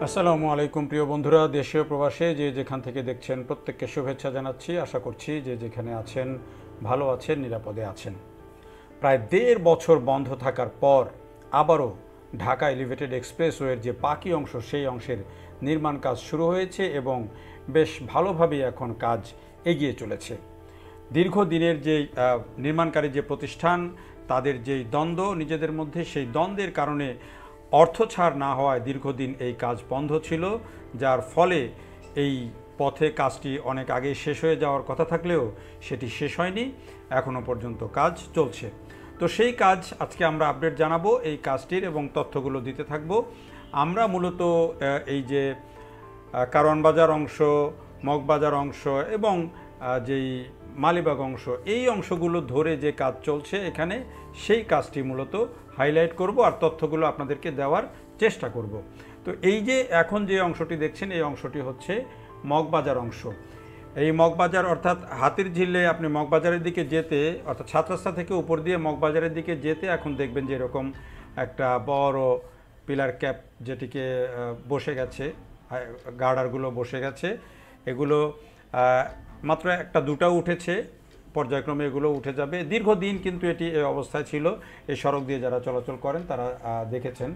আসসালামু আলাইকুম প্রিয় বন্ধুরা, দেশীয় প্রবাসে যে যেখান থেকে দেখছেন প্রত্যেককে শুভেচ্ছা জানাচ্ছি। আশা করছি যে যেখানে আছেন ভালো আছেন, নিরাপদে আছেন। প্রায় ১.৫ বছর বন্ধ থাকার পর আবারও ঢাকা এলিভেটেড এক্সপ্রেসওয়ের যে বাকি অংশ, সেই অংশের নির্মাণ কাজ শুরু হয়েছে এবং বেশ ভালোভাবেই এখন কাজ এগিয়ে চলেছে। দীর্ঘদিনের যে নির্মাণকারী যে প্রতিষ্ঠান, তাদের যেই দ্বন্দ্ব নিজেদের মধ্যে, সেই দ্বন্দ্বের কারণে অর্থ ছাড় না হওয়ায় দীর্ঘদিন এই কাজ বন্ধ ছিল, যার ফলে এই পথে কাজটি অনেক আগে শেষ হয়ে যাওয়ার কথা থাকলেও সেটি শেষ হয়নি, এখনও পর্যন্ত কাজ চলছে। তো সেই কাজ আজকে আমরা আপডেট জানাবো এই কাজটির এবং তথ্যগুলো দিতে থাকব। আমরা মূলত এই যে কারওয়ান বাজার অংশ, মগবাজার অংশ এবং যেই মালিবাগ অংশ, এই অংশগুলো ধরে যে কাজ চলছে এখানে, সেই কাজটি মূলত হাইলাইট করব আর তথ্যগুলো আপনাদেরকে দেওয়ার চেষ্টা করব। তো এই যে এখন যে অংশটি দেখছেন, এই অংশটি হচ্ছে মগবাজার অংশ। এই মগবাজার অর্থাৎ হাতিরঝিলে আপনি মগবাজারের দিকে যেতে, অর্থাৎ ৭ রাস্তা থেকে উপর দিয়ে মগবাজারের দিকে যেতে এখন দেখবেন যে এরকম একটা বড় পিলার ক্যাপ যেটিকে বসে গেছে, গার্ডারগুলো বসে গেছে। এগুলো মাত্র একটা দুটাও উঠেছে, পর্যায়ক্রমে এগুলো উঠে যাবে। দীর্ঘদিন কিন্তু এটি এই অবস্থায় ছিল, এই সড়ক দিয়ে যারা চলাচল করেন তারা দেখেছেন।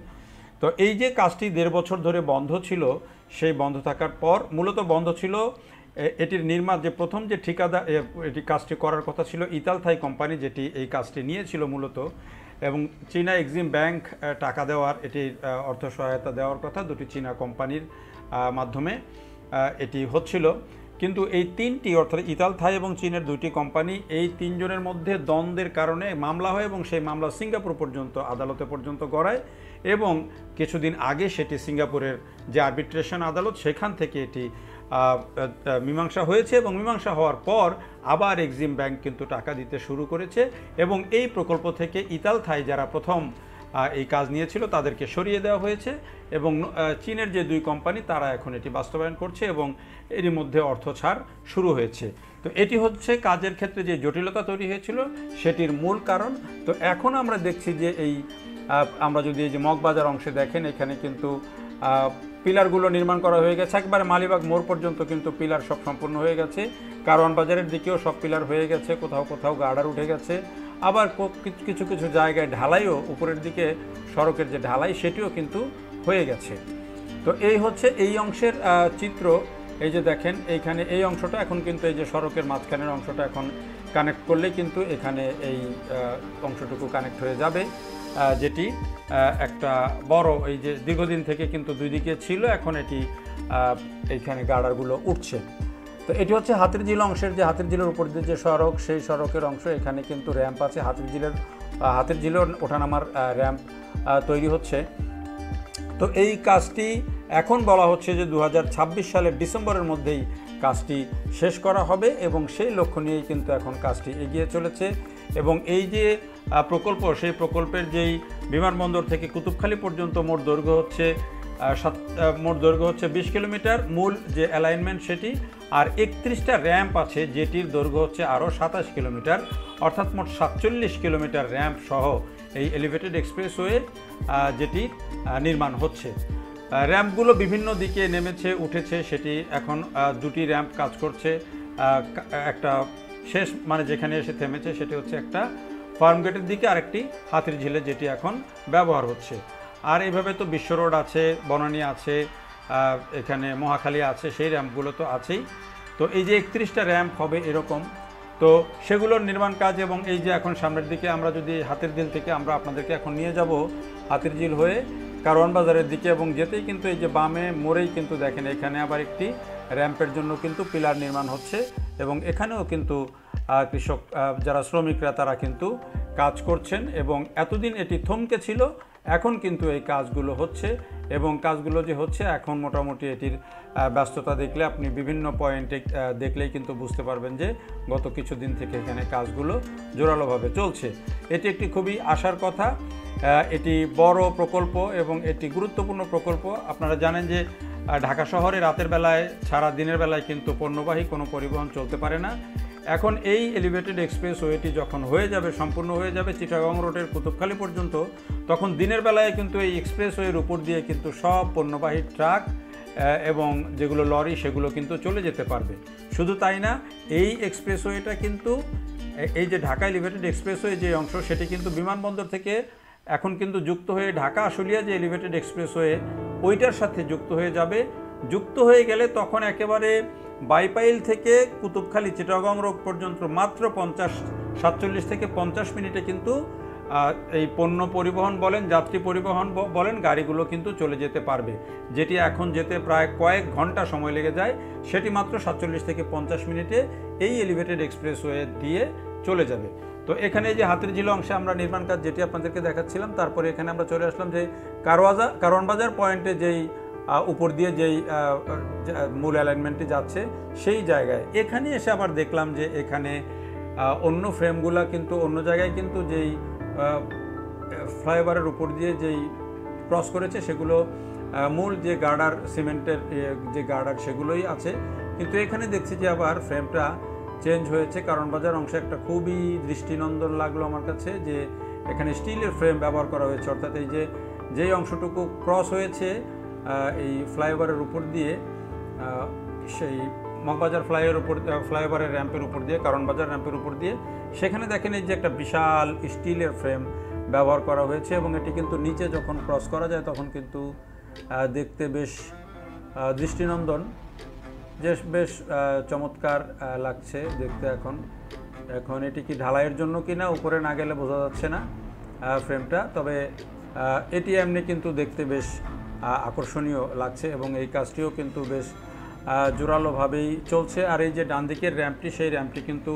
তো এই যে কাজটি ১.৫ বছর ধরে বন্ধ ছিল, সেই বন্ধ থাকার পর মূলত বন্ধ ছিল এটির নির্মাণ, যে প্রথম যে ঠিকাদার এটি কাজটি করার কথা ছিল ইতালথাই কোম্পানি, যেটি এই কাজটি নিয়েছিল মূলত, এবং চীনা এক্সিম ব্যাংক টাকা দেওয়ার, এটির অর্থ সহায়তা দেওয়ার কথা দুটি চীনা কোম্পানির মাধ্যমে এটি হচ্ছিল। কিন্তু এই তিনটি, অর্থাৎ ইতালথাই এবং চীনের দুটি কোম্পানি, এই তিনজনের মধ্যে দ্বন্দ্বের কারণে মামলা হয় এবং সেই মামলা সিঙ্গাপুর পর্যন্ত, আদালতে পর্যন্ত গড়ায় এবং কিছুদিন আগে সেটি সিঙ্গাপুরের যে আরবিট্রেশন আদালত, সেখান থেকে এটি মীমাংসা হয়েছে এবং মীমাংসা হওয়ার পর আবার এক্সিম ব্যাংক কিন্তু টাকা দিতে শুরু করেছে এবং এই প্রকল্প থেকে ইতালথাই যারা প্রথম এই কাজ নিয়েছিল তাদেরকে সরিয়ে দেওয়া হয়েছে এবং চীনের যে দুই কোম্পানি তারা এখন এটি বাস্তবায়ন করছে এবং এরই মধ্যে অর্থ ছাড় শুরু হয়েছে। তো এটি হচ্ছে কাজের ক্ষেত্রে যে জটিলতা তৈরি হয়েছিল সেটির মূল কারণ। তো এখন আমরা দেখছি যে এই আমরা যদি এই যে মগবাজার অংশে দেখেন, এখানে কিন্তু পিলারগুলো নির্মাণ করা হয়ে গেছে, একবারে মালিবাগ মোড় পর্যন্ত কিন্তু পিলার সব সম্পূর্ণ হয়ে গেছে। কারওয়ান বাজারের দিকেও সব পিলার হয়ে গেছে, কোথাও কোথাও গার্ডার উঠে গেছে, আবার কিছু কিছু জায়গায় ঢালাইও, উপরের দিকে সড়কের যে ঢালাই সেটিও কিন্তু হয়ে গেছে। তো এই হচ্ছে এই অংশের চিত্র। এই যে দেখেন এইখানে এই অংশটা এখন কিন্তু এই যে সড়কের মাঝখানের অংশটা এখন কানেক্ট করলে কিন্তু এখানে এই অংশটুকু কানেক্ট হয়ে যাবে, যেটি একটা বড়, এই যে দীর্ঘদিন থেকে কিন্তু দুই দিকে ছিল, এখন এটি এইখানে গার্ডারগুলো উঠছে। তো এটি হচ্ছে হাতিরঝিল অংশের, যে হাতিরঝিলের উপর দিয়ে যে সড়ক, সেই সড়কের অংশ। এখানে কিন্তু র্যাম্প আছে, হাতিরঝিলের ওঠানামার র্যাম্প তৈরি হচ্ছে। তো এই কাজটি এখন বলা হচ্ছে যে ২০২৬ সালের ডিসেম্বরের মধ্যেই কাজটি শেষ করা হবে এবং সেই লক্ষ্য নিয়েই কিন্তু এখন কাজটি এগিয়ে চলেছে। এবং এই যে প্রকল্প, সেই প্রকল্পের যেই বিমানবন্দর থেকে কুতুবখালী পর্যন্ত মোট দৈর্ঘ্য হচ্ছে ২০ কিলোমিটার, মূল যে অ্যালাইনমেন্ট সেটি, আর ৩১টা র্যাম্প আছে যেটির দৈর্ঘ্য হচ্ছে আরও ২৭ কিলোমিটার, অর্থাৎ মোট ৪৭ কিলোমিটার র্যাম্প সহ এই এলিভেটেড এক্সপ্রেসওয়ে যেটি নির্মাণ হচ্ছে। র্যাম্পগুলো বিভিন্ন দিকে নেমেছে উঠেছে, সেটি এখন দুটি র্যাম্প কাজ করছে। একটা শেষ মানে যেখানে এসে থেমেছে সেটি হচ্ছে একটা ফার্মগেটের দিকে, আরেকটি হাতিরঝিলে যেটি এখন ব্যবহার হচ্ছে। আর এইভাবে তো বিশ্ব রোড আছে, বনানী আছে, এখানে মহাখালী আছে, সেই র্যাম্পগুলো তো আছেই। তো এই যে ৩১টা র্যাম্প হবে এরকম, তো সেগুলোর নির্মাণ কাজ। এবং এই যে এখন সামনের দিকে আমরা যদি হাতিরঝিল থেকে আমরা আপনাদেরকে এখন নিয়ে যাব হাতিরঝিল হয়ে কারওয়ান বাজারের দিকে, এবং যেতেই কিন্তু এই যে বামে মোড়েই কিন্তু দেখেন এখানে আবার একটি র্যাম্পের জন্য কিন্তু পিলার নির্মাণ হচ্ছে এবং এখানেও কিন্তু কৃষক যারা শ্রমিকরা তারা কিন্তু কাজ করছেন এবং এতদিন এটি থমকে ছিল, এখন কিন্তু এই কাজগুলো হচ্ছে এবং কাজগুলো যে হচ্ছে এখন মোটামুটি এটির ব্যস্ততা দেখলে আপনি বিভিন্ন পয়েন্টে দেখলেই কিন্তু বুঝতে পারবেন যে গত কিছুদিন থেকে এখানে কাজগুলো জোরালোভাবে চলছে। এটি একটি খুবই আশার কথা। এটি বড় প্রকল্প এবং এটি গুরুত্বপূর্ণ প্রকল্প। আপনারা জানেন যে ঢাকা শহরে রাতের বেলায় ছাড়া দিনের বেলায় কিন্তু পণ্যবাহী কোনো পরিবহন চলতে পারে না। এখন এই এলিভেটেড এক্সপ্রেসওয়েটি যখন হয়ে যাবে, সম্পূর্ণ হয়ে যাবে চিটাগং রোডের কুতুবখালী পর্যন্ত, তখন দিনের বেলায় কিন্তু এই এক্সপ্রেসওয়ের উপর দিয়ে কিন্তু সব পণ্যবাহী ট্রাক এবং যেগুলো লরি সেগুলো কিন্তু চলে যেতে পারবে। শুধু তাই না, এই এক্সপ্রেসওয়েটা কিন্তু এই যে ঢাকা এলিভেটেড এক্সপ্রেসওয়ে যে অংশ সেটি কিন্তু বিমানবন্দর থেকে এখন কিন্তু যুক্ত হয়ে ঢাকা আশুলিয়া যে এলিভেটেড এক্সপ্রেসওয়ে ওইটার সাথে যুক্ত হয়ে যাবে। যুক্ত হয়ে গেলে তখন একেবারে বাইপাইল থেকে কুতুবখালী চিটাগং রোড পর্যন্ত মাত্র 47 থেকে 50 মিনিটে কিন্তু এই পণ্য পরিবহন বলেন, যাত্রী পরিবহন বলেন, গাড়িগুলো কিন্তু চলে যেতে পারবে। যেটি এখন যেতে প্রায় কয়েক ঘন্টা সময় লেগে যায়, সেটি মাত্র 47 থেকে 50 মিনিটে এই এলিভেটেড এক্সপ্রেসওয়ে দিয়ে চলে যাবে। তো এখানে যে হাতিরঝিল অংশে আমরা নির্মাণ কাজ যেটি আপনাদেরকে দেখাচ্ছিলাম, তারপরে এখানে আমরা চলে আসলাম যে কারওয়ান বাজার পয়েন্টে যেই উপর দিয়ে যেই মূল অ্যালাইনমেন্টটি যাচ্ছে সেই জায়গায় এখানে এসে আবার দেখলাম যে এখানে অন্য ফ্রেমগুলা কিন্তু অন্য জায়গায় কিন্তু যেই ফ্লাইওভারের উপর দিয়ে যেই ক্রস করেছে সেগুলো মূল যে গার্ডার সিমেন্টের যে গার্ডার সেগুলোই আছে, কিন্তু এখানে দেখছি যে আবার ফ্রেমটা চেঞ্জ হয়েছে। কারণ বাজার অংশে একটা খুবই দৃষ্টিনন্দন লাগলো আমার কাছে যে এখানে স্টিলের ফ্রেম ব্যবহার করা হয়েছে, অর্থাৎ এই যে যেই অংশটুকু ক্রস হয়েছে এই ফ্লাইওভারের উপর দিয়ে সেই মগবাজার ফ্লাইওভারের র্যাম্পের উপর দিয়ে, কারণ বাজার র্যাম্পের উপর দিয়ে, সেখানে দেখেন এই যে একটা বিশাল স্টিলের ফ্রেম ব্যবহার করা হয়েছে এবং এটি কিন্তু নিচে যখন ক্রস করা যায় তখন কিন্তু দেখতে বেশ দৃষ্টিনন্দন, বেশ চমৎকার লাগছে দেখতে। এখন এটি কি ঢালাইয়ের জন্য কিনা উপরে না গেলে বোঝা যাচ্ছে না ফ্রেমটা, তবে এটি এমনি কিন্তু দেখতে বেশ আকর্ষণীয় লাগছে এবং এই কাজটিও কিন্তু বেশ জোরালোভাবেই চলছে। আর এই যে ডান দিকের র্যাম্পটি, সেই র্যাম্পটি কিন্তু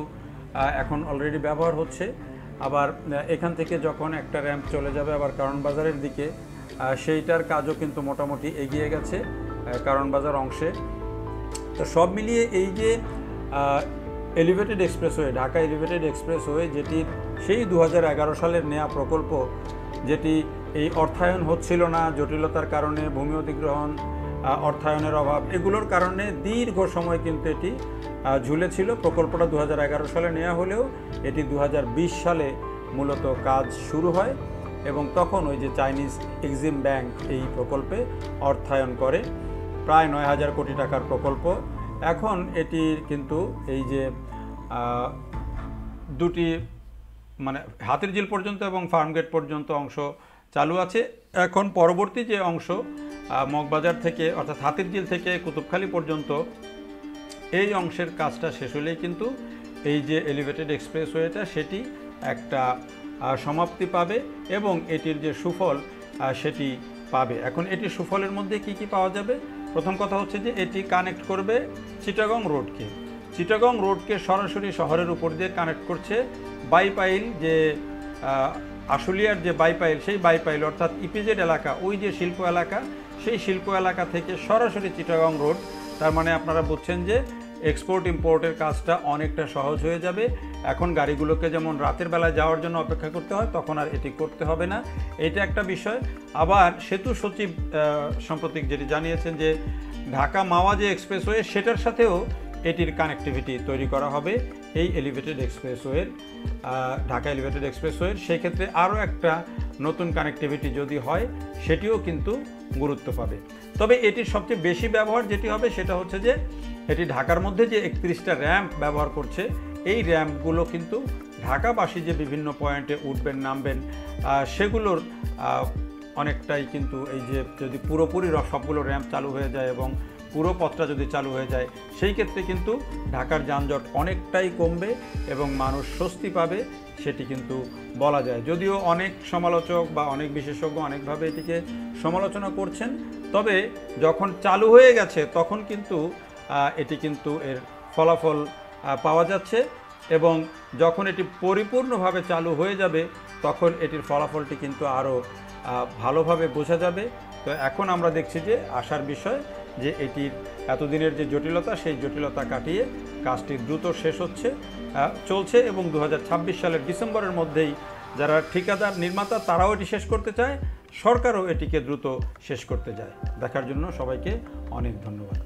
এখন অলরেডি ব্যবহার হচ্ছে। আবার এখান থেকে যখন একটা র্যাম্প চলে যাবে আবার কারণ বাজারের দিকে, সেইটার কাজও কিন্তু মোটামুটি এগিয়ে গেছে কারণ বাজার অংশে। তো সব মিলিয়ে এই যে elevated expressway, Dhaka elevated expressway, যেটি সেই 2011 সালের নেয়া প্রকল্প, যেটি এই অর্থায়ন হচ্ছিল না জটিলতার কারণে, ভূমি অধিগ্রহণ, অর্থায়নের অভাব, এগুলোর কারণে দীর্ঘ সময় কিন্তু এটি ঝুলেছিল। প্রকল্পটা 2011 সালে নেওয়া হলেও এটি 2020 সালে মূলত কাজ শুরু হয় এবং তখন ওই যে চাইনিজ এক্সিম ব্যাংক এই প্রকল্পে অর্থায়ন করে। প্রায় 9,000 কোটি টাকার প্রকল্প। এখন এটির কিন্তু এই যে দুটি মানে হাতিরঝিল পর্যন্ত এবং ফার্মগেট পর্যন্ত অংশ চালু আছে। এখন পরবর্তী যে অংশ মগবাজার থেকে অর্থাৎ হাতিরঝিল থেকে কুতুবখালী পর্যন্ত, এই অংশের কাজটা শেষ হলেই কিন্তু এই যে এলিভেটেড এক্সপ্রেসওয়েটা সেটি একটা সমাপ্তি পাবে এবং এটির যে সুফল সেটি পাবে। এখন এটির সুফলের মধ্যে কি কি পাওয়া যাবে? প্রথম কথা হচ্ছে যে এটি কানেক্ট করবে চিটাগং রোডকে সরাসরি শহরের উপর দিয়ে কানেক্ট করছে বাইপাইল, যে আশুলিয়ার যে বাইপাইল, সেই বাইপাইল অর্থাৎ ইপিজেড এলাকা, ওই যে শিল্প এলাকা, সেই শিল্প এলাকা থেকে সরাসরি চিটাগং রোড। তার মানে আপনারা বুঝছেন যে এক্সপোর্ট ইম্পোর্টের কাজটা অনেকটা সহজ হয়ে যাবে। এখন গাড়িগুলোকে যেমন রাতের বেলায় যাওয়ার জন্য অপেক্ষা করতে হয়, তখন আর এটি করতে হবে না, এটা একটা বিষয়। আবার সেতু সচিব সাম্প্রতিক যেটি জানিয়েছেন যে ঢাকা মাওয়া যে এক্সপ্রেসওয়ে, সেটার সাথেও এটির কানেক্টিভিটি তৈরি করা হবে এই এলিভেটেড এক্সপ্রেসওয়ের, ঢাকা এলিভেটেড এক্সপ্রেসওয়ের। সেই ক্ষেত্রে আরও একটা নতুন কানেক্টিভিটি যদি হয় সেটিও কিন্তু গুরুত্ব পাবে। তবে এটির সবচেয়ে বেশি ব্যবহার যেটি হবে সেটা হচ্ছে যে এটি ঢাকার মধ্যে যে 31টা র্যাম্প ব্যবহার করছে, এই র্যাম্পগুলো কিন্তু ঢাকাবাসী যে বিভিন্ন পয়েন্টে উঠবেন নামবেন সেগুলোর অনেকটাই কিন্তু এই যে যদি পুরোপুরি সবগুলো র্যাম্প চালু হয়ে যায় এবং পুরো পথটা যদি চালু হয়ে যায়, সেই ক্ষেত্রে কিন্তু ঢাকার যানজট অনেকটাই কমবে এবং মানুষ স্বস্তি পাবে, সেটি কিন্তু বলা যায়। যদিও অনেক সমালোচক বা অনেক বিশেষজ্ঞ অনেকভাবে এটিকে সমালোচনা করছেন, তবে যখন চালু হয়ে গেছে তখন কিন্তু এটি কিন্তু এর ফলাফল পাওয়া যাচ্ছে এবং যখন এটি পরিপূর্ণভাবে চালু হয়ে যাবে তখন এটির ফলাফলটি কিন্তু আরও ভালোভাবে বোঝা যাবে। তো এখন আমরা দেখছি যে আশার বিষয় যে এটির এতদিনের যে জটিলতা, সেই জটিলতা কাটিয়ে কাজটি দ্রুত শেষ চলছে এবং 2026 সালের ডিসেম্বরের মধ্যেই যারা ঠিকাদার নির্মাতা তারাও এটি শেষ করতে চায়, সরকারও এটিকে দ্রুত শেষ করতে চায়। দেখার জন্য সবাইকে অনেক ধন্যবাদ।